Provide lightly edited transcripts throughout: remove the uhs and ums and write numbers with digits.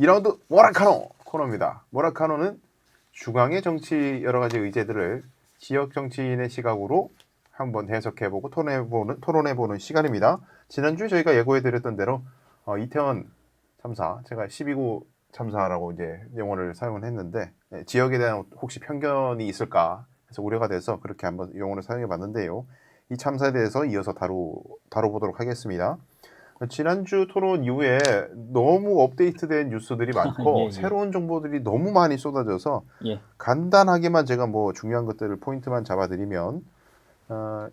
2라운드 모라카노 코너입니다. 모라카노는 중앙의 정치 여러 가지 의제들을 지역 정치인의 시각으로 한번 해석해보고 토론해보는 시간입니다. 지난주에 저희가 예고해드렸던 대로 이태원 참사, 제가 12구 참사라고 이제 용어를 사용을 했는데 지역에 대한 혹시 편견이 있을까 해서 우려가 돼서 그렇게 한번 용어를 사용해봤는데요. 이 참사에 대해서 이어서 다뤄보도록 하겠습니다. 지난주 토론 이후에 너무 업데이트된 뉴스들이 많고 예. 새로운 정보들이 너무 많이 쏟아져서 예. 간단하게만 제가 뭐 중요한 것들을 포인트만 잡아드리면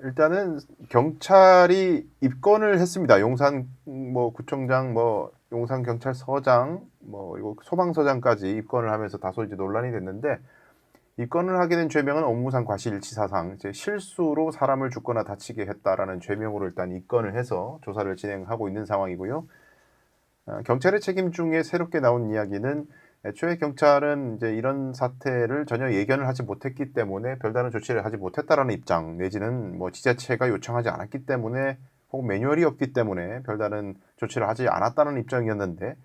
일단은 경찰이 입건을 했습니다. 용산 뭐 구청장, 뭐 용산 경찰서장, 뭐 이거 소방서장까지 입건을 하면서 다소 이제 논란이 됐는데 입건을 하게 된 죄명은 업무상 과실치사상, 이제 실수로 사람을 죽거나 다치게 했다라는 죄명으로 일단 입건을 해서 조사를 진행하고 있는 상황이고요. 경찰의 책임 중에 새롭게 나온 이야기는 애초에 경찰은 이제 이런 사태를 전혀 예견을 하지 못했기 때문에 별다른 조치를 하지 못했다라는 입장, 내지는 뭐 지자체가 요청하지 않았기 때문에 혹은 매뉴얼이 없기 때문에 별다른 조치를 하지 않았다는 입장이었는데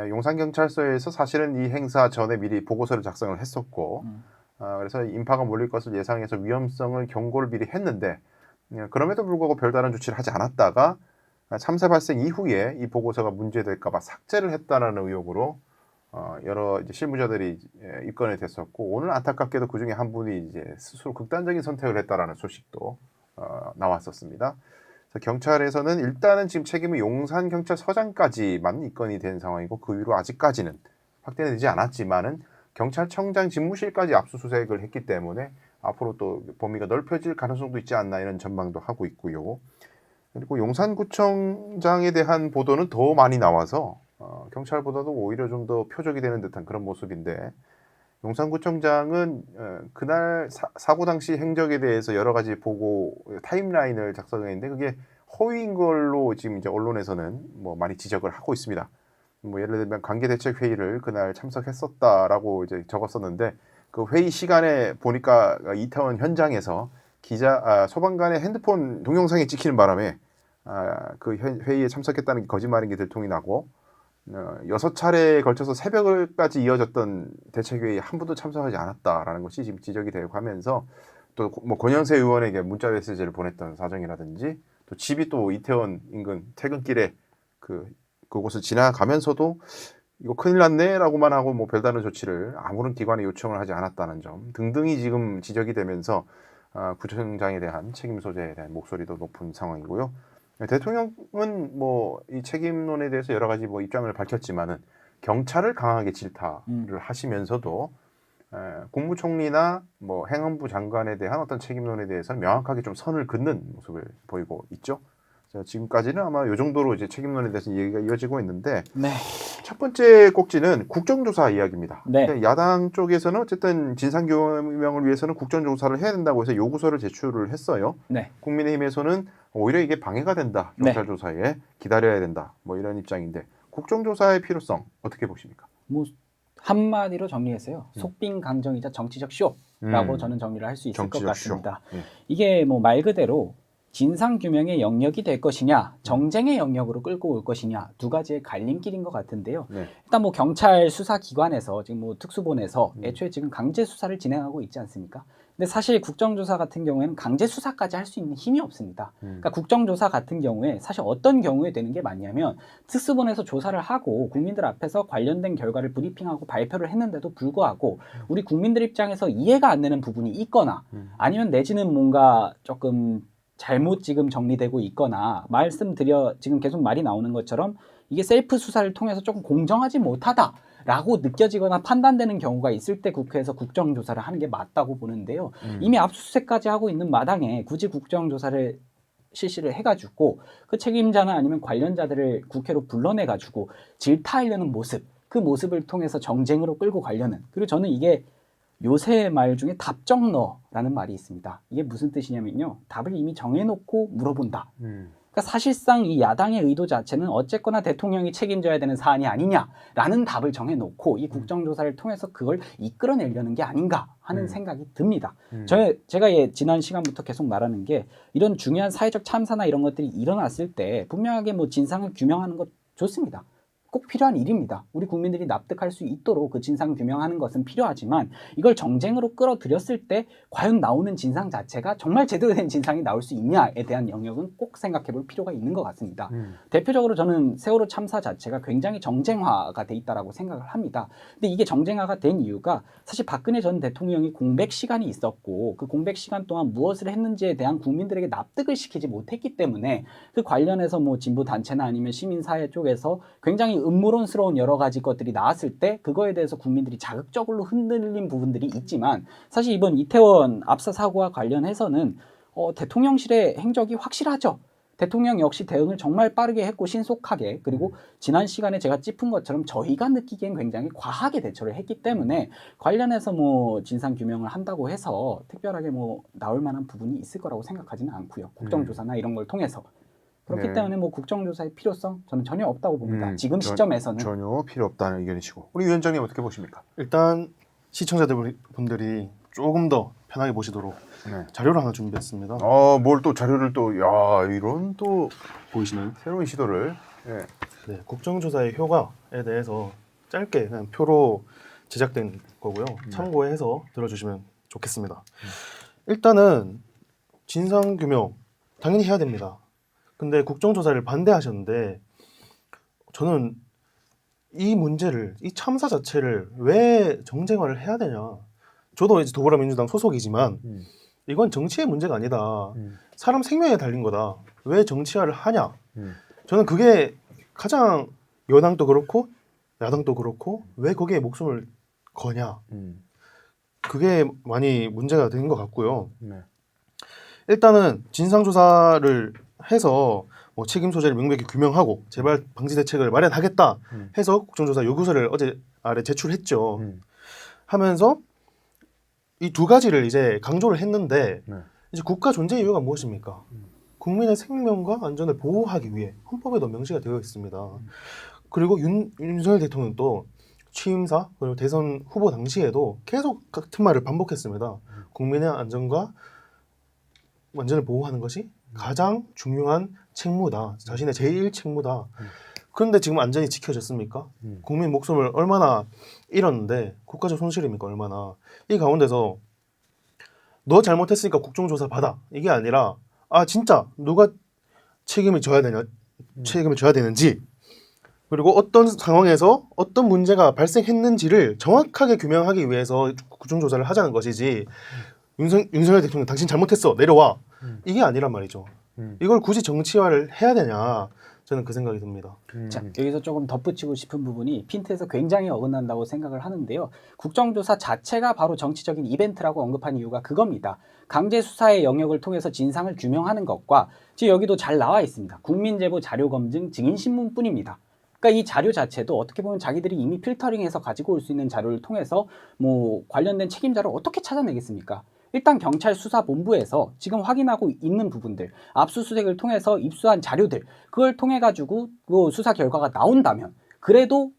용산경찰서에서 사실은 이 행사 전에 미리 보고서를 작성을 했었고 그래서 인파가 몰릴 것을 예상해서 위험성을 경고를 미리 했는데 그럼에도 불구하고 별다른 조치를 하지 않았다가 참사 발생 이후에 이 보고서가 문제될까 봐 삭제를 했다는 의혹으로 여러 이제 실무자들이 입건이 됐었고 오늘 안타깝게도 그 중에 한 분이 이제 스스로 극단적인 선택을 했다라는 소식도 나왔었습니다. 그래서 경찰에서는 일단은 지금 책임은 용산 경찰서장까지만 입건이 된 상황이고 그 위로 아직까지는 확대되지 않았지만은 경찰청장 집무실까지 압수수색을 했기 때문에 앞으로 또 범위가 넓혀질 가능성도 있지 않나 이런 전망도 하고 있고요. 그리고 용산구청장에 대한 보도는 더 많이 나와서 경찰보다도 오히려 좀 더 표적이 되는 듯한 그런 모습인데 용산구청장은 그날 사고 당시 행적에 대해서 여러 가지 보고 타임라인을 작성했는데 그게 허위인 걸로 지금 이제 언론에서는 뭐 많이 지적을 하고 있습니다. 뭐 예를 들면 관계대책회의를 그날 참석했었다라고 이제 적었었는데 그 회의 시간에 보니까 이태원 현장에서 소방관의 핸드폰 동영상이 찍히는 바람에 그 회의에 참석했다는 게 거짓말인 게 들통이 나고 6차례에 걸쳐서 새벽까지 이어졌던 대책회의에 한 번도 참석하지 않았다라는 것이 지금 지적이 되고 하면서 또 뭐 권영세 의원에게 문자 메시지를 보냈던 사정이라든지 또 집이 또 이태원 인근 퇴근길에 그곳을 지나가면서도 이거 큰일 났네라고만 하고 뭐 별다른 조치를 아무런 기관에 요청을 하지 않았다는 점 등등이 지금 지적이 되면서 구청장에 대한 책임 소재에 대한 목소리도 높은 상황이고요. 대통령은 뭐 이 책임론에 대해서 여러 가지 뭐 입장을 밝혔지만은 경찰을 강하게 질타를 하시면서도 국무총리나 뭐 행안부 장관에 대한 어떤 책임론에 대해서는 명확하게 좀 선을 긋는 모습을 보이고 있죠. 지금까지는 아마 이 정도로 이제 책임론에 대해서 얘기가 이어지고 있는데 네. 첫 번째 꼭지는 국정조사 이야기입니다. 네. 야당 쪽에서는 어쨌든 진상규명을 위해서는 국정조사를 해야 된다고 해서 요구서를 제출을 했어요. 네. 국민의힘에서는 오히려 이게 방해가 된다. 경찰 조사에 기다려야 된다. 뭐 이런 입장인데 국정조사의 필요성 어떻게 보십니까? 뭐 한마디로 정리해서요. 속빈강정이자 정치적 쇼라고 저는 정리를 할 수 있을 것 같습니다. 이게 뭐 말 그대로 진상규명의 영역이 될 것이냐, 정쟁의 영역으로 끌고 올 것이냐 두 가지의 갈림길인 것 같은데요. 일단 뭐 경찰 수사기관에서 지금 뭐 특수본에서 애초에 지금 강제 수사를 진행하고 있지 않습니까? 근데 사실 국정조사 같은 경우에는 강제 수사까지 할 수 있는 힘이 없습니다. 그러니까 국정조사 같은 경우에 사실 어떤 경우에 되는 게 맞냐면 특수본에서 조사를 하고 국민들 앞에서 관련된 결과를 브리핑하고 발표를 했는데도 불구하고 우리 국민들 입장에서 이해가 안 되는 부분이 있거나 아니면 내지는 뭔가 조금 잘못 지금 정리되고 있거나 지금 계속 말이 나오는 것처럼 이게 셀프 수사를 통해서 조금 공정하지 못하다라고 느껴지거나 판단되는 경우가 있을 때 국회에서 국정조사를 하는 게 맞다고 보는데요. 이미 압수수색까지 하고 있는 마당에 굳이 국정조사를 실시를 해가지고 그 책임자나 아니면 관련자들을 국회로 불러내가지고 질타하려는 모습, 그 모습을 통해서 정쟁으로 끌고 가려는, 그리고 저는 이게 요새 말 중에 답정너라는 말이 있습니다. 이게 무슨 뜻이냐면요. 답을 이미 정해놓고 물어본다. 그러니까 사실상 이 야당의 의도 자체는 어쨌거나 대통령이 책임져야 되는 사안이 아니냐라는 답을 정해놓고 이 국정조사를 통해서 그걸 이끌어내려는 게 아닌가 하는 생각이 듭니다. 제가 지난 시간부터 계속 말하는 게 이런 중요한 사회적 참사나 이런 것들이 일어났을 때 분명하게 뭐 진상을 규명하는 것 좋습니다. 꼭 필요한 일입니다. 우리 국민들이 납득할 수 있도록 그 진상 규명하는 것은 필요하지만 이걸 정쟁으로 끌어들였을 때 과연 나오는 진상 자체가 정말 제대로 된 진상이 나올 수 있냐에 대한 영역은 꼭 생각해 볼 필요가 있는 것 같습니다. 대표적으로 저는 세월호 참사 자체가 굉장히 정쟁화가 돼 있다라고 생각을 합니다. 근데 이게 정쟁화가 된 이유가 사실 박근혜 전 대통령이 공백 시간이 있었고 그 공백 시간 동안 무엇을 했는지에 대한 국민들에게 납득을 시키지 못했기 때문에 그 관련해서 뭐 진보 단체나 아니면 시민사회 쪽에서 굉장히 음모론스러운 여러 가지 것들이 나왔을 때 그거에 대해서 국민들이 자극적으로 흔들린 부분들이 있지만 사실 이번 이태원 압사 사고와 관련해서는 대통령실의 행적이 확실하죠. 대통령 역시 대응을 정말 빠르게 했고 신속하게 그리고 지난 시간에 제가 짚은 것처럼 저희가 느끼기엔 굉장히 과하게 대처를 했기 때문에 관련해서 뭐 진상 규명을 한다고 해서 특별하게 뭐 나올 만한 부분이 있을 거라고 생각하지는 않고요. 국정조사나 이런 걸 통해서 그렇기 네. 때문에 뭐 국정조사의 필요성 저는 전혀 없다고 봅니다. 지금 시점에서는 전혀 필요 없다는 의견이시고 우리 위원장님 어떻게 보십니까? 일단 시청자분들이 조금 더 편하게 보시도록 네. 자료를 하나 준비했습니다. 뭘 또 자료를 또 이런 또 보이시나요? 새로운 시도를. 네. 네, 국정조사의 효과에 대해서 짧게 그냥 표로 제작된 거고요. 참고해서 들어주시면 좋겠습니다. 일단은 진상규명 당연히 해야 됩니다. 근데 국정조사를 반대하셨는데 저는 이 문제를, 이 참사 자체를 왜 정쟁화를 해야 되냐. 저도 이제 더불어민주당 소속이지만 이건 정치의 문제가 아니다. 사람 생명에 달린 거다. 왜 정치화를 하냐. 저는 그게 가장 여당도 그렇고 야당도 그렇고 왜 거기에 목숨을 거냐. 그게 많이 문제가 되는 것 같고요. 네. 일단은 진상조사를 해서 뭐 책임 소재를 명백히 규명하고 재발 방지 대책을 마련하겠다 해서 국정조사 요구서를 어제 아래 제출했죠. 하면서 이 두 가지를 이제 강조를 했는데 네. 이제 국가 존재 이유가 무엇입니까? 국민의 생명과 안전을 보호하기 위해 헌법에도 명시가 되어 있습니다. 그리고 윤석열 대통령도 취임사 그리고 대선 후보 당시에도 계속 같은 말을 반복했습니다. 국민의 안전과 안전을 보호하는 것이 가장 중요한 책무다. 자신의 제1 책무다. 그런데 지금 안전이 지켜졌습니까? 국민 목숨을 얼마나 잃었는데 국가적 손실입니까? 얼마나. 이 가운데서 너 잘못했으니까 국정조사 받아. 이게 아니라 진짜 누가 책임을 져야 되는지 그리고 어떤 상황에서 어떤 문제가 발생했는지를 정확하게 규명하기 위해서 국정조사를 하자는 것이지 윤석열 대통령 당신 잘못했어. 내려와. 이게 아니란 말이죠. 이걸 굳이 정치화를 해야 되냐. 저는 그 생각이 듭니다. 자, 여기서 조금 덧붙이고 싶은 부분이 핀트에서 굉장히 어긋난다고 생각을 하는데요. 국정조사 자체가 바로 정치적인 이벤트라고 언급한 이유가 그겁니다. 강제 수사의 영역을 통해서 진상을 규명하는 것과 지금 여기도 잘 나와 있습니다. 국민제보 자료검증 증인신문뿐입니다. 그러니까 이 자료 자체도 어떻게 보면 자기들이 이미 필터링해서 가지고 올 수 있는 자료를 통해서 뭐 관련된 책임자를 어떻게 찾아내겠습니까? 일단 경찰 수사본부에서 지금 확인하고 있는 부분들, 압수수색을 통해서 입수한 자료들, 그걸 통해 가지고 그 수사 결과가 나온다면 그래도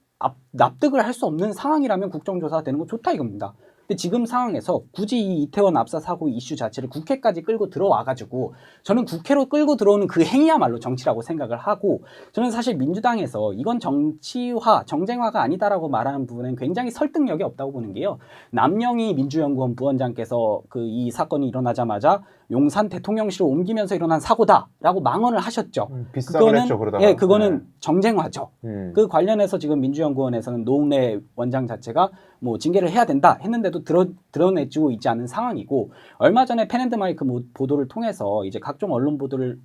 납득을 할 수 없는 상황이라면 국정조사가 되는 거 좋다 이겁니다. 근데 지금 상황에서 굳이 이 이태원 압사 사고 이슈 자체를 국회까지 끌고 들어와 가지고 저는 국회로 끌고 들어오는 그 행위야말로 정치라고 생각을 하고 저는 사실 민주당에서 이건 정치화, 정쟁화가 아니다라고 말하는 부분은 굉장히 설득력이 없다고 보는 게요. 남영희 민주연구원 부원장께서 그 이 사건이 일어나자마자 용산 대통령실로 옮기면서 일어난 사고다라고 망언을 하셨죠. 비싸게 했죠 그러다가. 예, 그거는 정쟁화죠. 그 관련해서 지금 민주연구원에서는 노웅래 원장 자체가 뭐 징계를 해야 된다 했는데도 드러내지고 있지 않은 상황이고 얼마 전에 펜앤드마이크 보도를 통해서 이제 각종 언론 보도에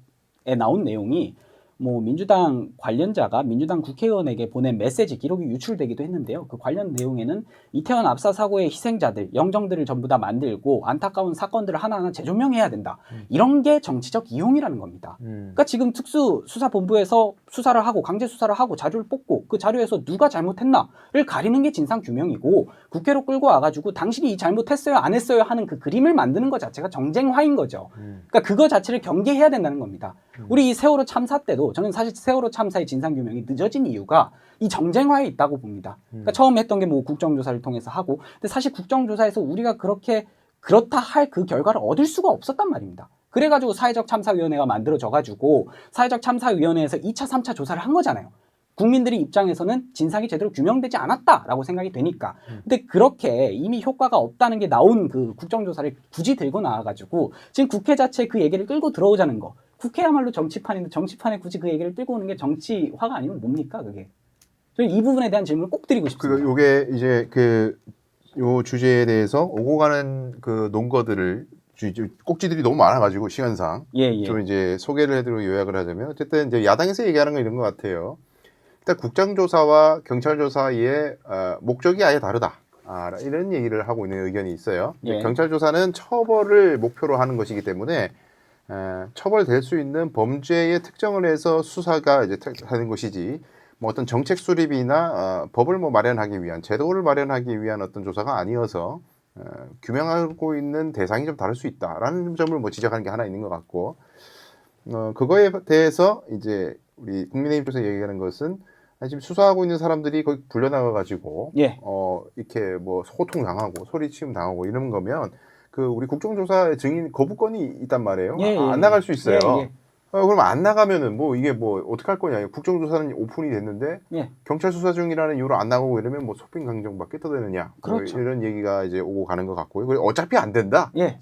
나온 내용이 뭐 민주당 관련자가 민주당 국회의원에게 보낸 메시지 기록이 유출되기도 했는데요. 그 관련 내용에는 이태원 압사 사고의 희생자들, 영정들을 전부 다 만들고 안타까운 사건들을 하나하나 재조명해야 된다. 이런 게 정치적 이용이라는 겁니다. 그러니까 지금 특수수사본부에서 수사를 하고 강제 수사를 하고 자료를 뽑고 그 자료에서 누가 잘못했나를 가리는 게 진상규명이고 국회로 끌고 와가지고 당신이 이 잘못했어요 안 했어요 하는 그 그림을 만드는 것 자체가 정쟁화인 거죠. 그러니까 그거 자체를 경계해야 된다는 겁니다. 우리 이 세월호 참사 때도 저는 사실 세월호 참사의 진상규명이 늦어진 이유가 이 정쟁화에 있다고 봅니다. 그러니까 처음 했던 게 뭐 국정조사를 통해서 하고 근데 사실 국정조사에서 우리가 그렇다 할 그 결과를 얻을 수가 없었단 말입니다. 그래가지고 사회적 참사위원회가 만들어져가지고 사회적 참사위원회에서 2차, 3차 조사를 한 거잖아요. 국민들의 입장에서는 진상이 제대로 규명되지 않았다라고 생각이 되니까. 근데 그렇게 이미 효과가 없다는 게 나온 그 국정조사를 굳이 들고 나와가지고 지금 국회 자체에 그 얘기를 끌고 들어오자는 거. 국회야말로 정치판인데 정치판에 굳이 그 얘기를 끌고 오는 게 정치화가 아니면 뭡니까 그게? 저는 이 부분에 대한 질문을 꼭 드리고 싶습니다. 요게 이제 요 주제에 대해서 오고 가는 그 논거들을 꼭지들이 너무 많아가지고 시간상 예. 좀 이제 소개를 해드리고 요약을 하자면 어쨌든 이제 야당에서 얘기하는 건 이런 것 같아요. 일단 국정조사와 경찰조사의 목적이 아예 다르다. 이런 얘기를 하고 있는 의견이 있어요. 예. 경찰조사는 처벌을 목표로 하는 것이기 때문에 처벌될 수 있는 범죄의 특정을 해서 수사가 이제 하는 것이지 뭐 어떤 정책 수립이나 법을 뭐 마련하기 위한 제도를 마련하기 위한 어떤 조사가 아니어서 규명하고 있는 대상이 좀 다를 수 있다라는 점을 뭐 지적하는 게 하나 있는 것 같고 그거에 대해서 이제 우리 국민의힘 쪽에서 얘기하는 것은 지금 수사하고 있는 사람들이 거기 불려나가 가지고 예. 이렇게 뭐 소통 당하고 소리치움 당하고 이런 거면 그 우리 국정조사 증인 거부권이 있단 말이에요. 예, 안 나갈 수 있어요. 예. 그럼 안 나가면은 뭐 이게 뭐 어떻게 할 거냐? 국정조사는 오픈이 됐는데 예. 경찰 수사 중이라는 이유로 안 나가고 이러면 뭐 소빙 강정받게 떠드느냐? 그렇죠. 뭐 이런 얘기가 이제 오고 가는 것 같고요. 그리고 어차피 안 된다. 예.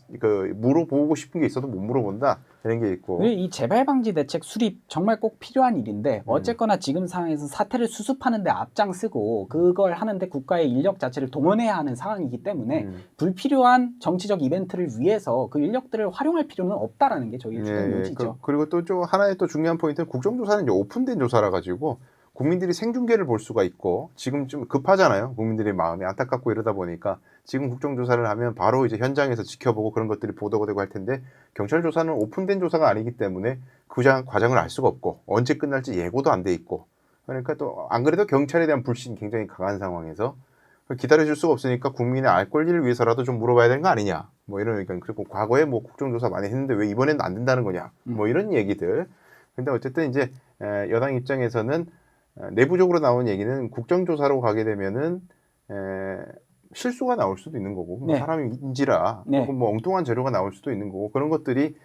물어보고 싶은 게 있어도 못 물어본다. 이런 게 있고. 그리고 이 재발 방지 대책 수립 정말 꼭 필요한 일인데 어쨌거나 지금 상황에서 사태를 수습하는데 앞장서고 그걸 하는데 국가의 인력 자체를 동원해야 하는 상황이기 때문에 불필요한 정치적 이벤트를 위해서 그 인력들을 활용할 필요는 없다라는 게 저희의 주된 요지죠. 그리고 또 좀 하나의 또 중요한 포인트는 국정조사는 이제 오픈된 조사라 가지고 국민들이 생중계를 볼 수가 있고 지금 좀 급하잖아요. 국민들의 마음이 안타깝고 이러다 보니까 지금 국정조사를 하면 바로 이제 현장에서 지켜보고 그런 것들이 보도가 되고 할 텐데 경찰 조사는 오픈된 조사가 아니기 때문에 그 과정을 알 수가 없고 언제 끝날지 예고도 안 돼 있고 그러니까 또 안 그래도 경찰에 대한 불신이 굉장히 강한 상황에서 기다려줄 수가 없으니까 국민의 알 권리를 위해서라도 좀 물어봐야 되는 거 아니냐 뭐 이런 의견. 그리고 과거에 뭐 국정조사 많이 했는데 왜 이번에는 안 된다는 거냐 뭐 이런 얘기들. 근데 어쨌든 이제 여당 입장에서는 내부적으로 나온 얘기는 국정조사로 가게 되면은 실수가 나올 수도 있는 거고 뭐 네. 사람이 인지라 네. 혹은 뭐 엉뚱한 재료가 나올 수도 있는 거고 그런 것들이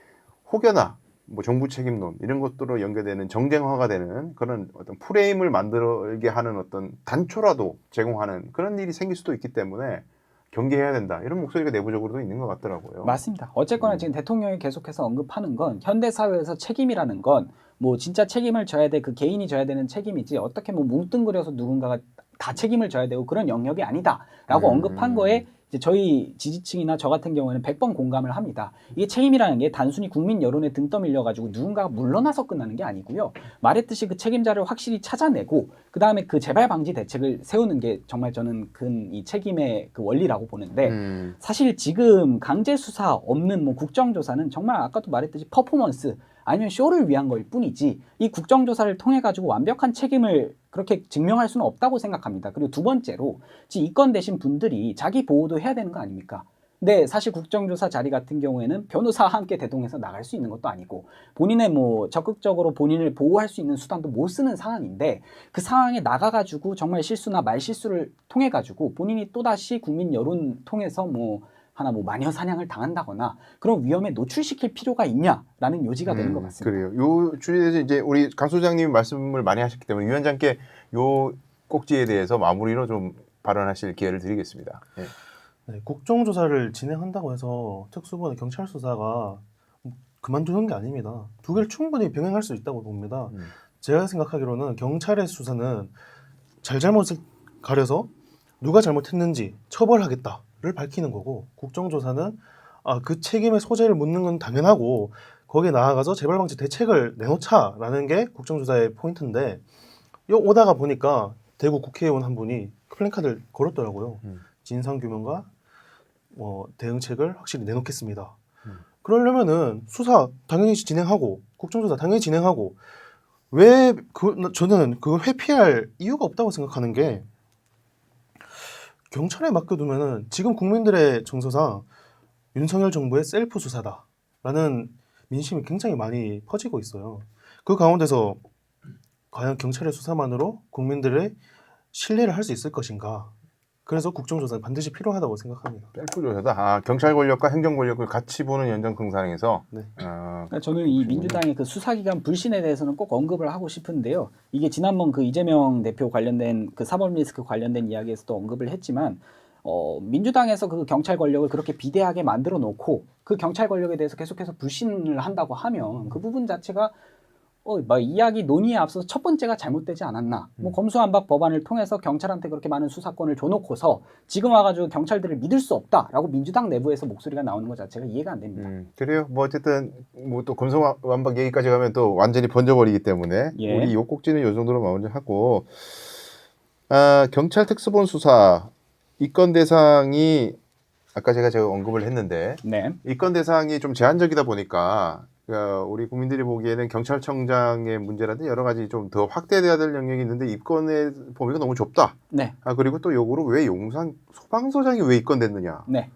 혹여나 뭐 정부 책임론 이런 것들로 연결되는 정쟁화가 되는 그런 어떤 프레임을 만들게 하는 어떤 단초라도 제공하는 그런 일이 생길 수도 있기 때문에 경계해야 된다 이런 목소리가 내부적으로도 있는 것 같더라고요. 맞습니다. 어쨌거나 지금 대통령이 계속해서 언급하는 건 현대 사회에서 책임이라는 건 뭐 진짜 책임을 져야 돼 그 개인이 져야 되는 책임이지 어떻게 뭐 뭉뚱그려서 누군가가 다 책임을 져야 되고 그런 영역이 아니다라고 언급한 거에 이제 저희 지지층이나 저 같은 경우에는 100번 공감을 합니다. 이게 책임이라는 게 단순히 국민 여론에 등 떠밀려 가지고 누군가가 물러나서 끝나는 게 아니고요. 말했듯이 그 책임자를 확실히 찾아내고 그 다음에 그 재발 방지 대책을 세우는 게 정말 저는 이 책임의 그 원리라고 보는데 사실 지금 강제 수사 없는 뭐 국정조사는 정말 아까도 말했듯이 퍼포먼스 아니면 쇼를 위한 걸 뿐이지 이 국정조사를 통해 가지고 완벽한 책임을 그렇게 증명할 수는 없다고 생각합니다. 그리고 두 번째로 지금 이건 되신 분들이 자기 보호도 해야 되는 거 아닙니까? 근데 사실 국정조사 자리 같은 경우에는 변호사와 함께 대동해서 나갈 수 있는 것도 아니고 본인의 뭐 적극적으로 본인을 보호할 수 있는 수단도 못 쓰는 상황인데 그 상황에 나가가지고 정말 실수나 말실수를 통해 가지고 본인이 또다시 국민 여론 통해서 뭐 마녀 사냥을 당한다거나 그런 위험에 노출시킬 필요가 있냐라는 요지가 되는 것 같습니다. 그래요. 요 주제에 대해서 이제 우리 강 소장님이 말씀을 많이 하셨기 때문에 위원장께 요 꼭지에 대해서 마무리로 좀 발언하실 기회를 드리겠습니다. 네. 네, 국정조사를 진행한다고 해서 특수부나 경찰 수사가 그만두는 게 아닙니다. 두 개를 충분히 병행할 수 있다고 봅니다. 제가 생각하기로는 경찰의 수사는 잘잘못을 가려서 누가 잘못했는지 처벌하겠다를 밝히는 거고 국정조사는 그 책임의 소재를 묻는 건 당연하고 거기에 나아가서 재발방지 대책을 내놓자라는 게 국정조사의 포인트인데 오다가 보니까 대구 국회의원 한 분이 플랜카드를 걸었더라고요. 진상규명과 대응책을 확실히 내놓겠습니다. 그러려면은 수사 당연히 진행하고 국정조사 당연히 진행하고 저는 그걸 회피할 이유가 없다고 생각하는 게 경찰에 맡겨두면은 지금 국민들의 정서상 윤석열 정부의 셀프 수사다라는 민심이 굉장히 많이 퍼지고 있어요. 그 가운데서 과연 경찰의 수사만으로 국민들의 신뢰를 할 수 있을 것인가? 그래서 국정조사는 반드시 필요하다고 생각합니다. 셀프 조사다. 아, 경찰 권력과 행정 권력을 같이 보는 연장선상에서. 네. 그러니까 저는 이 민주당의 그 수사기관 불신에 대해서는 꼭 언급을 하고 싶은데요. 이게 지난번 그 이재명 대표 관련된 그 사법 리스크 관련된 이야기에서도 언급을 했지만 민주당에서 그 경찰 권력을 그렇게 비대하게 만들어 놓고 그 경찰 권력에 대해서 계속해서 불신을 한다고 하면 그 부분 자체가 막 이야기 논의에 앞서서 첫 번째가 잘못되지 않았나. 뭐 검수완박 법안을 통해서 경찰한테 그렇게 많은 수사권을 줘놓고서 지금 와가지고 경찰들을 믿을 수 없다라고 민주당 내부에서 목소리가 나오는 것 자체가 이해가 안 됩니다. 그래요. 뭐 어쨌든 뭐 또 검수완박 얘기까지 가면 또 완전히 번져버리기 때문에 예. 우리 요 꼭지는 이 정도로 마무리하고 경찰 특수본 수사 입건 대상이 아까 제가 언급을 했는데 네. 입건 대상이 좀 제한적이다 보니까 우리 국민들이 보기에는 경찰청장의 문제라든지 여러 가지 좀 더 확대돼야 될 영역이 있는데 입건의 범위가 너무 좁다. 네. 그리고 또 요거로 왜 용산 소방서장이 왜 입건됐느냐. 네.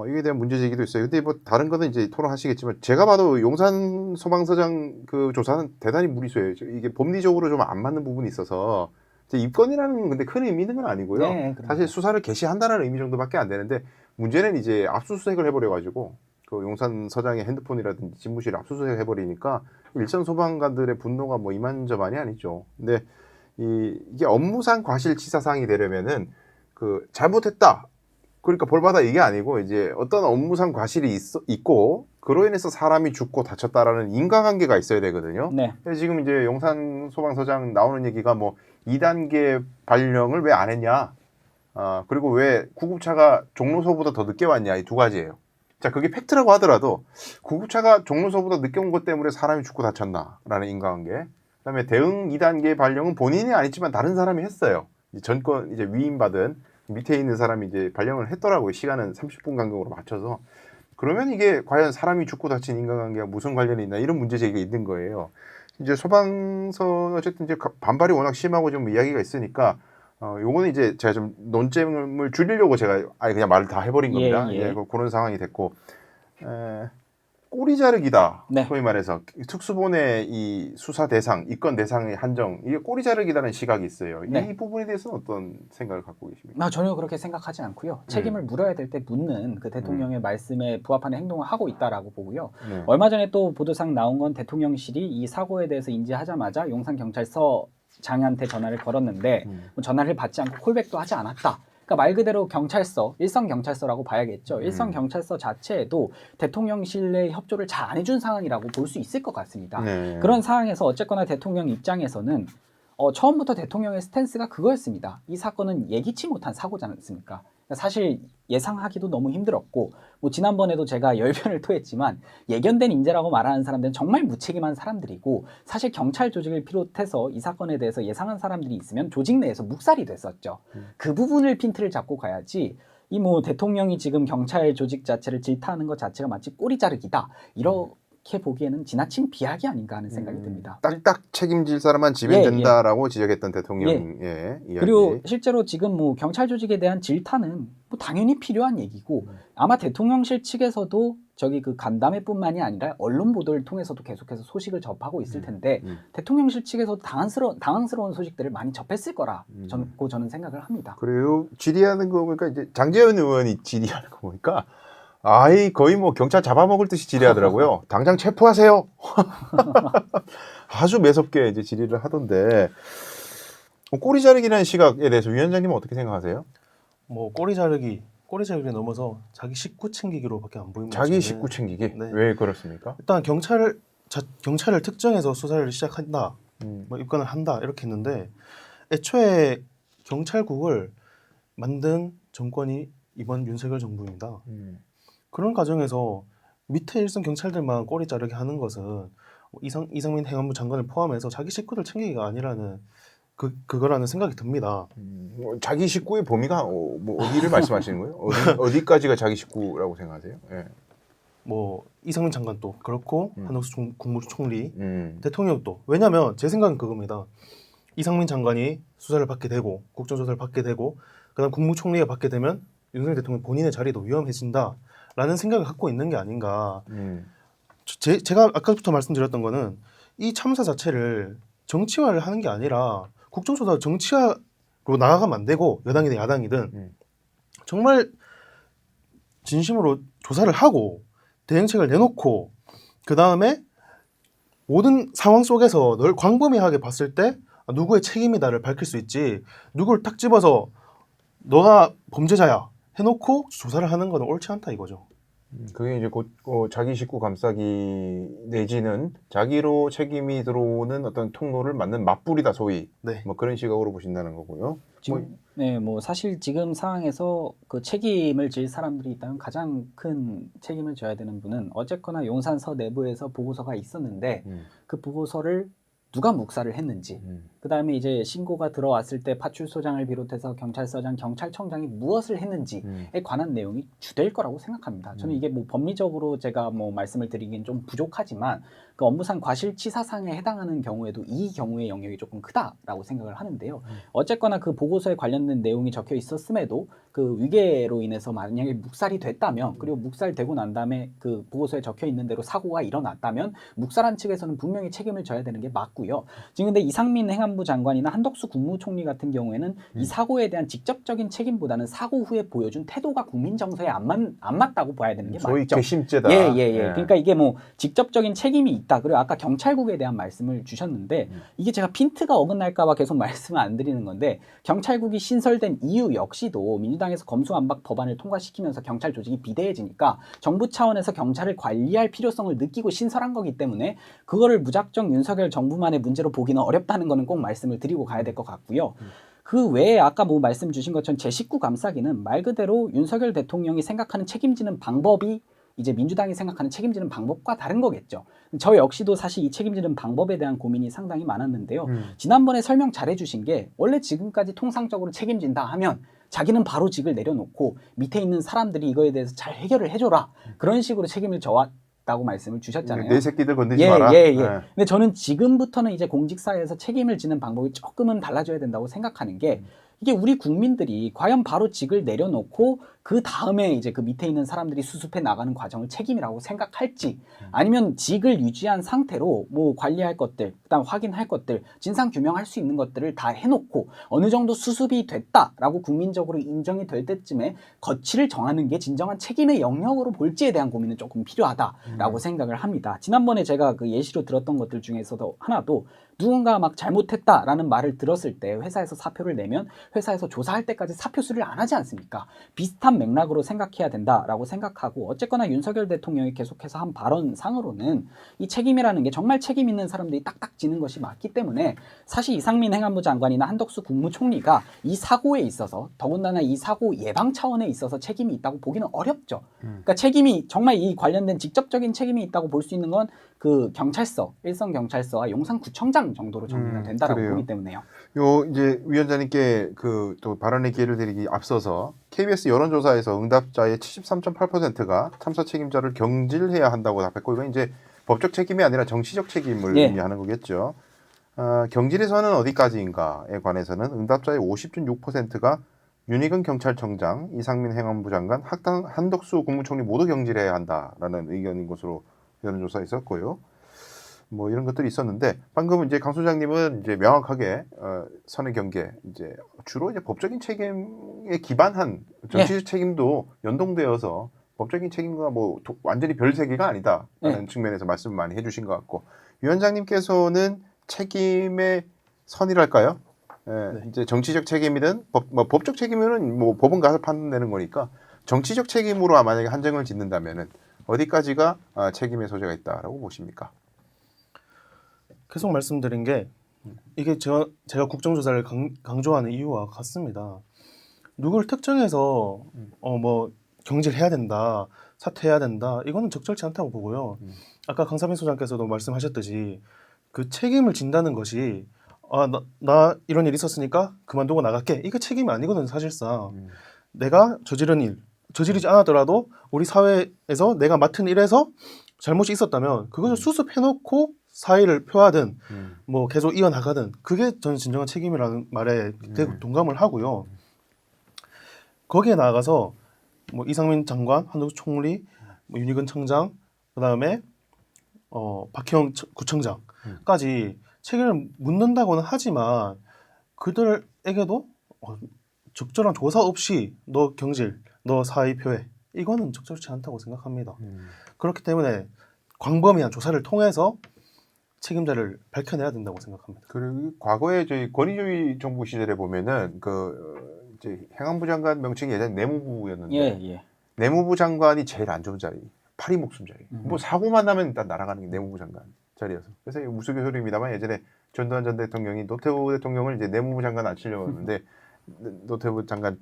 이게 대한 문제 제기도 있어요. 근데 뭐 다른 거는 이제 토론하시겠지만 제가 봐도 용산 소방서장 그 조사는 대단히 무리수예요. 이게 법리적으로 좀 안 맞는 부분이 있어서 입건이라는 근데 큰 의미 있는 건 아니고요. 네, 사실 수사를 개시한다는 의미 정도밖에 안 되는데 문제는 이제 압수수색을 해버려가지고 그 용산 서장의 핸드폰이라든지 집무실을 압수수색 해버리니까 일선 소방관들의 분노가 뭐 이만저만이 아니죠. 근데 이게 업무상 과실치사상이 되려면은 그 잘못했다. 그러니까 벌받아 이게 아니고 이제 어떤 업무상 과실이 있고 그로 인해서 사람이 죽고 다쳤다라는 인과관계가 있어야 되거든요. 네. 지금 이제 용산 소방서장 나오는 얘기가 뭐 2단계 발령을 왜 안 했냐. 그리고 왜 구급차가 종로서보다 더 늦게 왔냐. 이 두 가지예요. 자, 그게 팩트라고 하더라도 구급차가 종로서보다 늦게 온 것 때문에 사람이 죽고 다쳤나라는 인과관계. 그다음에 대응 2단계 발령은 본인이 아니지만 다른 사람이 했어요. 전권 이제 위임받은 밑에 있는 사람이 이제 발령을 했더라고요. 시간은 30분 간격으로 맞춰서. 그러면 이게 과연 사람이 죽고 다친 인과관계와 무슨 관련이 있나 이런 문제 제기가 있는 거예요. 이제 소방서 어쨌든 이제 반발이 워낙 심하고 좀 이야기가 있으니까 요거는 이제 제가 좀 논점을 줄이려고 제가 아예 그냥 말을 다 해버린 겁니다. 예. 그런 상황이 됐고 꼬리 자르기다. 네. 소위 말해서 특수본의 이 수사 대상, 입건 대상의 한정 이게 꼬리 자르기라는 시각이 있어요. 네. 이 부분에 대해서는 어떤 생각을 갖고 계십니까? 전혀 그렇게 생각하지 않고요. 책임을 물어야 될 때 묻는 그 대통령의 말씀에 부합하는 행동을 하고 있다라고 보고요. 네. 얼마 전에 또 보도상 나온 건 대통령실이 이 사고에 대해서 인지하자마자 용산경찰서 장한테 전화를 걸었는데 전화를 받지 않고 콜백도 하지 않았다. 그러니까 말 그대로 경찰서, 일선경찰서라고 봐야겠죠. 일선경찰서 자체에도 대통령실 내 협조를 잘 안 해준 상황이라고 볼 수 있을 것 같습니다. 네. 그런 상황에서 어쨌거나 대통령 입장에서는 처음부터 대통령의 스탠스가 그거였습니다. 이 사건은 예기치 못한 사고지 않습니까? 사실 예상하기도 너무 힘들었고 뭐 지난번에도 제가 열변을 토했지만 예견된 인재라고 말하는 사람들은 정말 무책임한 사람들이고 사실 경찰 조직을 비롯해서 이 사건에 대해서 예상한 사람들이 있으면 조직 내에서 묵살이 됐었죠. 그 부분을 핀트를 잡고 가야지 이 뭐 대통령이 지금 경찰 조직 자체를 질타하는 것 자체가 마치 꼬리 자르기다 이렇게 보기에는 지나친 비약이 아닌가 하는 생각이 듭니다. 딱딱 책임질 사람만 지면 된다라고 지적했던 대통령의 이야기. 그리고 실제로 지금 뭐 경찰 조직에 대한 질타는 뭐 당연히 필요한 얘기고 아마 대통령실 측에서도 저기 그 간담회뿐만이 아니라 언론 보도를 통해서도 계속해서 소식을 접하고 있을 텐데 대통령실 측에서도 당황스러운 소식들을 많이 접했을 거라 저는 생각을 합니다. 그래요. 질의하는 거 보니까 이제 장제원 의원이 질의하는 거 보니까 거의 뭐 경찰 잡아먹을 듯이 질의하더라고요. 당장 체포하세요. 아주 매섭게 이제 질의를 하던데 꼬리 자르기라는 시각에 대해서 위원장님은 어떻게 생각하세요? 뭐 꼬리 자르기를 넘어서 자기 식구 챙기기로밖에 안 보입니다. 자기 저는. 식구 챙기기? 네. 왜 그렇습니까? 일단 경찰을 특정해서 수사를 시작한다, 뭐 입건을 한다 이렇게 했는데 애초에 경찰국을 만든 정권이 이번 윤석열 정부입니다. 그런 과정에서 밑에 일선 경찰들만 꼬리 자르게 하는 것은 이상민 행안부 장관을 포함해서 자기 식구들 챙기기가 아니라는 그거라는 생각이 듭니다. 자기 식구의 범위가 뭐 어디를 말씀하시는 거예요? 어디까지가 자기 식구라고 생각하세요? 예. 뭐 이상민 장관도 그렇고 한덕수 국무총리, 대통령도. 왜냐하면 제 생각은 그겁니다. 이상민 장관이 수사를 받게 되고 국정조사를 받게 되고 그다음 국무총리가 받게 되면 윤석열 대통령 본인의 자리도 위험해진다라는 생각을 갖고 있는 게 아닌가. 제가 아까부터 말씀드렸던 거는 이 참사 자체를 정치화를 하는 게 아니라 국정조사 정치화로 그리고 나가면 안 되고 여당이든 야당이든 정말 진심으로 조사를 하고 대응책을 내놓고 그 다음에 모든 상황 속에서 널 광범위하게 봤을 때 누구의 책임이다를 밝힐 수 있지 누구를 딱 집어서 너가 범죄자야 해놓고 조사를 하는 건 옳지 않다 이거죠. 그게 이제 곧 자기 식구 감싸기 내지는 자기로 책임이 들어오는 어떤 통로를 맞는 맞불이다 소위 네. 뭐 그런 시각으로 보신다는 거고요. 지금 뭐 사실 지금 상황에서 그 책임을 질 사람들이 있다면 가장 큰 책임을 져야 되는 분은 어쨌거나 용산서 내부에서 보고서가 있었는데 그 보고서를 누가 묵살을 했는지 그다음에 이제 신고가 들어왔을 때 파출소장을 비롯해서 경찰서장, 경찰청장이 무엇을 했는지에 관한 내용이 주될 거라고 생각합니다. 저는 이게 뭐 법리적으로 제가 뭐 말씀을 드리긴 좀 부족하지만 그 업무상 과실치사상에 해당하는 경우에도 이 경우의 영역이 조금 크다라고 생각을 하는데요. 어쨌거나 그 보고서에 관련된 내용이 적혀 있었음에도 그 위계로 인해서 만약에 묵살이 됐다면 그리고 묵살되고 난 다음에 그 보고서에 적혀 있는 대로 사고가 일어났다면 묵살한 측에서는 분명히 책임을 져야 되는 게 맞고요. 지금 근데 이상민 행안부 장관이나 한덕수 국무총리 같은 경우에는 이 사고에 대한 직접적인 책임보다는 사고 후에 보여준 태도가 국민 정서에 안 맞다고 봐야 되는 게 소위 맞죠. 괘씸죄다. 예. 그러니까 이게 뭐 직접적인 책임이 있다. 그리고 아까 경찰국에 대한 말씀을 주셨는데 이게 제가 핀트가 어긋날까 봐 계속 말씀을 안 드리는 건데 경찰국이 신설된 이유 역시도 민주당에서 검수완박 법안을 통과시키면서 경찰 조직이 비대해지니까 정부 차원에서 경찰을 관리할 필요성을 느끼고 신설한 거기 때문에 그거를 무작정 윤석열 정부만의 문제로 보기는 어렵다는 거는 꼭 말씀을 드리고 가야 될 것 같고요. 그 외에 아까 뭐 말씀 주신 것처럼 제 식구 감싸기는 말 그대로 윤석열 대통령이 생각하는 책임지는 방법이 이제 민주당이 생각하는 책임지는 방법과 다른 거겠죠. 저 역시도 사실 이 책임지는 방법에 대한 고민이 상당히 많았는데요. 지난번에 설명 잘 해주신 게 원래 지금까지 통상적으로 책임진다 하면 자기는 바로 직을 내려놓고 밑에 있는 사람들이 이거에 대해서 잘 해결을 해줘라. 그런 식으로 책임을 져왔다고 말씀을 주셨잖아요. 내 새끼들 건드지 마라. 네. 근데 저는 지금부터는 이제 공직사회에서 책임을 지는 방법이 조금은 달라져야 된다고 생각하는 게 이게 우리 국민들이 과연 바로 직을 내려놓고 그 다음에 이제 그 밑에 있는 사람들이 수습해 나가는 과정을 책임이라고 생각할지 아니면 직을 유지한 상태로 뭐 관리할 것들, 그다음 확인할 것들, 진상 규명할 수 있는 것들을 다 해놓고 어느 정도 수습이 됐다라고 국민적으로 인정이 될 때쯤에 거치를 정하는 게 진정한 책임의 영역으로 볼지에 대한 고민은 조금 필요하다라고 생각을 합니다. 지난번에 제가 그 예시로 들었던 것들 중에서도 하나도 누군가 막 잘못했다라는 말을 들었을 때 회사에서 사표를 내면 회사에서 조사할 때까지 사표 수리를 안 하지 않습니까? 비슷한 맥락으로 생각해야 된다라고 생각하고 어쨌거나 윤석열 대통령이 계속해서 한 발언상으로는 이 책임이라는 게 정말 책임 있는 사람들이 딱딱 지는 것이 맞기 때문에 사실 이상민 행안부 장관이나 한덕수 국무총리가 이 사고에 있어서 더군다나 이 사고 예방 차원에 있어서 책임이 있다고 보기는 어렵죠. 그러니까 책임이 정말 이 관련된 직접적인 책임이 있다고 볼 수 있는 건 그 경찰서, 일선경찰서와 용산구청장 정도로 정리가 된다라고 보기 때문에요. 요 이제 위원장님께 그 또 발언의 기회를 드리기 앞서서 KBS 여론조사에서 응답자의 73.8%가 참사 책임자를 경질해야 한다고 답했고 이건 이제 법적 책임이 아니라 정치적 책임을 의미하는 거겠죠. 경질에서는 어디까지인가에 관해서는 응답자의 50.6%가 윤희근 경찰청장, 이상민 행안부 장관, 한덕수 국무총리 모두 경질해야 한다라는 의견인 것으로 여론조사에 있었고요. 뭐 이런 것들이 있었는데 방금 이제 강 소장님은 이제 명확하게 선의 경계 이제 주로 이제 법적인 책임에 기반한 정치적 책임도 연동되어서 법적인 책임과 뭐 완전히 별 세계가 아니다라는 측면에서 말씀을 많이 해주신 것 같고 위원장님께서는 책임의 선이랄까요? 이제 정치적 책임이든 법적 책임이면 뭐 법원 가서 판단되는 거니까 정치적 책임으로 만약에 한정을 짓는다면은 어디까지가 책임의 소재가 있다라고 보십니까? 계속 말씀드린 게 이게 제가 국정조사를 강조하는 이유와 같습니다. 누구를 특정해서 뭐 경질해야 된다, 사퇴해야 된다 이거는 적절치 않다고 보고요. 아까 강사빈 소장께서도 말씀하셨듯이 그 책임을 진다는 것이 나 이런 일 있었으니까 그만두고 나갈게 이게 책임이 아니거든요. 사실상 내가 저지른 일 저지르지 않았더라도 우리 사회에서 내가 맡은 일에서 잘못이 있었다면 그것을 수습해놓고 사의를 표하든 뭐 계속 이어나가든 그게 저는 진정한 책임이라는 말에 동감을 하고요. 거기에 나아가서 뭐 이상민 장관, 한덕수 총리, 뭐 윤희근 청장, 그다음에 박형 구청장까지 책임을 묻는다고는 하지만 그들에게도 적절한 조사 없이 너 경질, 너 사의 표해 이거는 적절치 않다고 생각합니다. 그렇기 때문에 광범위한 조사를 통해서 책임자를 밝혀내야 된다고 생각합니다. 그리고 과거에 저희 권위주의 정부 시절에 보면은 이제 행안부 장관 명칭이 예전 내무부였는데 예. 내무부 장관이 제일 안 좋은 자리, 파리 목숨 자리. 뭐 사고만 나면 일단 날아가는 게 내무부 장관 자리여서. 그래서 우스갯소리입니다만 예전에 전두환 전 대통령이 노태우 대통령을 이제 내무부 장관 앉히려고 했는데 노태우 장관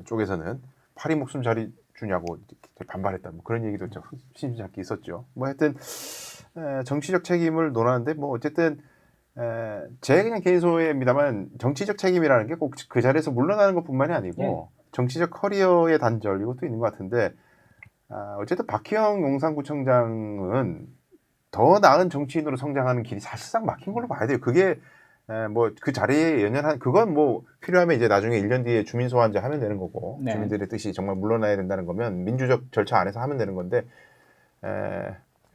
쪽에서는 파리 목숨 자리 주냐고 반발했다. 뭐 그런 얘기도 좀 심심찮게 있었죠. 뭐 하여튼 정치적 책임을 논하는데 뭐 어쨌든 제 그냥 개인 소회입니다만 정치적 책임이라는 게 꼭 그 자리에서 물러나는 것뿐만이 아니고 정치적 커리어의 단절 이것도 있는 것 같은데 어쨌든 박희영 용산구청장은 더 나은 정치인으로 성장하는 길이 사실상 막힌 걸로 봐야 돼요. 그게 뭐 그 자리에 연연한 그건 뭐 필요하면 이제 나중에 1년 뒤에 주민 소환제 하면 되는 거고 네. 주민들의 뜻이 정말 물러나야 된다는 거면 민주적 절차 안에서 하면 되는 건데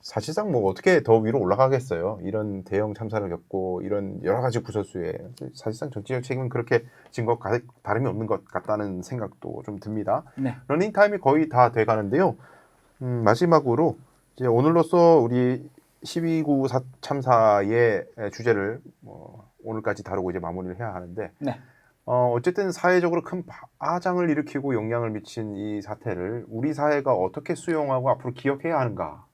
사실상 뭐 어떻게 더 위로 올라가겠어요. 이런 대형 참사를 겪고 이런 여러 가지 구설수에 사실상 정치적 책임은 그렇게 진 것 다름이 없는 것 같다는 생각도 좀 듭니다. 네. 러닝 타임이 거의 다 돼가는데요. 마지막으로 이제 오늘로써 우리 12구 참사의 주제를 오늘까지 다루고 이제 마무리를 해야 하는데 네. 어쨌든 사회적으로 큰 파장을 일으키고 영향을 미친 이 사태를 우리 사회가 어떻게 수용하고 앞으로 기억해야 하는가,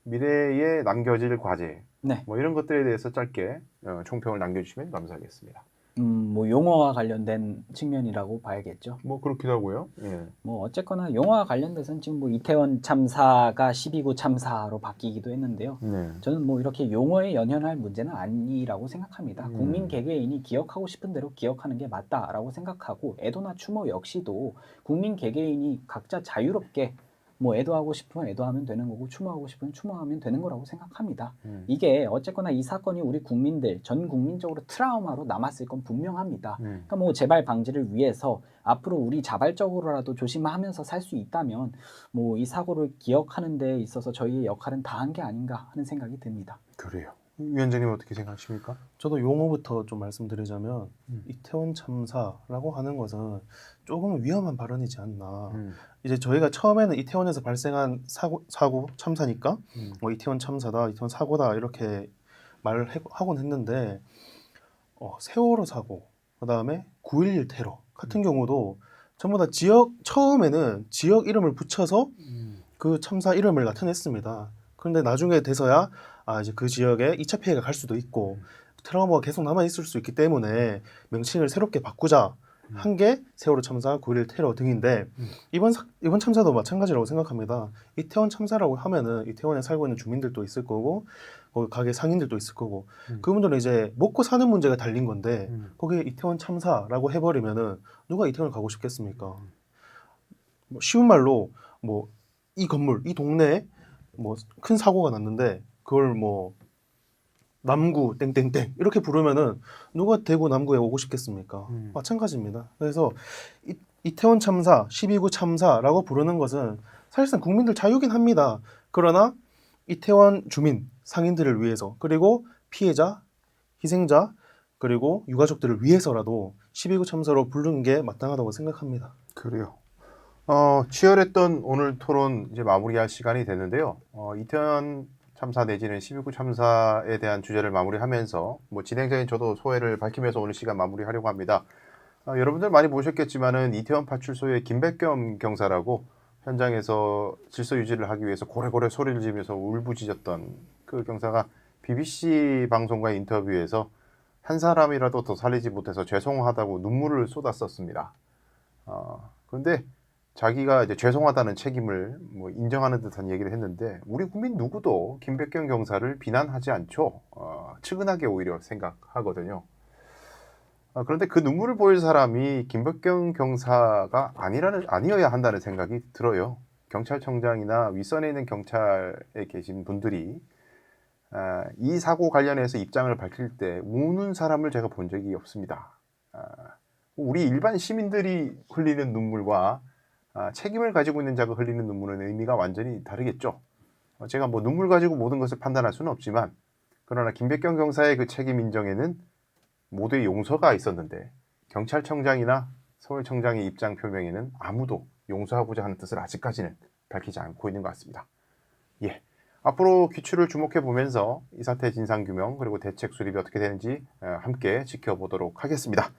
미래에 남겨질 과제, 네. 뭐 이런 것들에 대해서 짧게 총평을 남겨주시면 감사하겠습니다. 뭐 용어와 관련된 측면이라고 봐야겠죠. 뭐 그렇기도 하고요. 예. 뭐 어쨌거나 용어와 관련돼서는 지금 뭐 이태원 참사가 12구 참사로 바뀌기도 했는데요. 네. 저는 뭐 이렇게 용어에 연연할 문제는 아니라고 생각합니다. 국민 개개인이 기억하고 싶은 대로 기억하는 게 맞다라고 생각하고 애도나 추모 역시도 국민 개개인이 각자 자유롭게 뭐 애도하고 싶으면 애도하면 되는 거고 추모하고 싶으면 추모하면 되는 거라고 생각합니다. 이게 어쨌거나 이 사건이 우리 국민들 전 국민적으로 트라우마로 남았을 건 분명합니다. 그러니까 뭐 재발 방지를 위해서 앞으로 우리 자발적으로라도 조심하면서 살 수 있다면 뭐 이 사고를 기억하는 데 있어서 저희의 역할은 다한 게 아닌가 하는 생각이 듭니다. 그래요. 위원장님 어떻게 생각하십니까? 저도 용어부터 좀 말씀드리자면 이태원 참사라고 하는 것은 조금 위험한 발언이지 않나. 이제 저희가 처음에는 이태원에서 발생한 사고 참사니까 뭐 이태원 참사다, 이태원 사고다 이렇게 말을 하곤 했는데 세월호 사고, 그다음에 9.11 테러 같은 경우도 전부 다 처음에는 지역 이름을 붙여서 그 참사 이름을 나타냈습니다. 그런데 나중에 돼서야 이제 그 지역에 2차 피해가 갈 수도 있고 트라우마가 계속 남아 있을 수 있기 때문에 명칭을 새롭게 바꾸자 한 게 세월호 참사, 9.11 테러 등인데 이번 참사도 마찬가지라고 생각합니다. 이태원 참사라고 하면은 이태원에 살고 있는 주민들도 있을 거고 거기 가게 상인들도 있을 거고 그분들은 이제 먹고 사는 문제가 달린 건데 거기에 이태원 참사라고 해버리면은 누가 이태원을 가고 싶겠습니까? 뭐 쉬운 말로 뭐 이 건물, 이 동네에 뭐 큰 사고가 났는데 그걸 뭐 남구 땡땡땡 이렇게 부르면은 누가 대구 남구에 오고 싶겠습니까? 마찬가지입니다. 그래서 이태원 참사, 12구 참사라고 부르는 것은 사실상 국민들 자유긴 합니다. 그러나 이태원 주민, 상인들을 위해서 그리고 피해자, 희생자 그리고 유가족들을 위해서라도 12구 참사로 부르는 게 마땅하다고 생각합니다. 그래요. 치열했던 오늘 토론 이제 마무리할 시간이 됐는데요. 이태원 참사 내지는 12구 참사에 대한 주제를 마무리하면서 뭐 진행자인 저도 소회를 밝히면서 오늘 시간 마무리하려고 합니다. 여러분들 많이 보셨겠지만은 이태원 파출소의 김백겸 경사라고 현장에서 질서 유지를 하기 위해서 고래고래 소리를 지르면서 울부짖었던 그 경사가 BBC 방송과의 인터뷰에서 한 사람이라도 더 살리지 못해서 죄송하다고 눈물을 쏟았었습니다. 그런데 자기가 이제 죄송하다는 책임을 뭐 인정하는 듯한 얘기를 했는데 우리 국민 누구도 김백겸 경사를 비난하지 않죠. 측은하게 오히려 생각하거든요. 그런데 그 눈물을 보일 사람이 김백겸 경사가 아니어야 한다는 생각이 들어요. 경찰청장이나 윗선에 있는 경찰에 계신 분들이 이 사고 관련해서 입장을 밝힐 때 우는 사람을 제가 본 적이 없습니다. 우리 일반 시민들이 흘리는 눈물과 책임을 가지고 있는 자가 흘리는 눈물은 의미가 완전히 다르겠죠. 제가 뭐 눈물 가지고 모든 것을 판단할 수는 없지만 그러나 김백겸 경사의 그 책임 인정에는 모두의 용서가 있었는데 경찰청장이나 서울청장의 입장 표명에는 아무도 용서하고자 하는 뜻을 아직까지는 밝히지 않고 있는 것 같습니다. 예. 앞으로 귀추를 주목해 보면서 이 사태 진상규명 그리고 대책 수립이 어떻게 되는지 함께 지켜보도록 하겠습니다.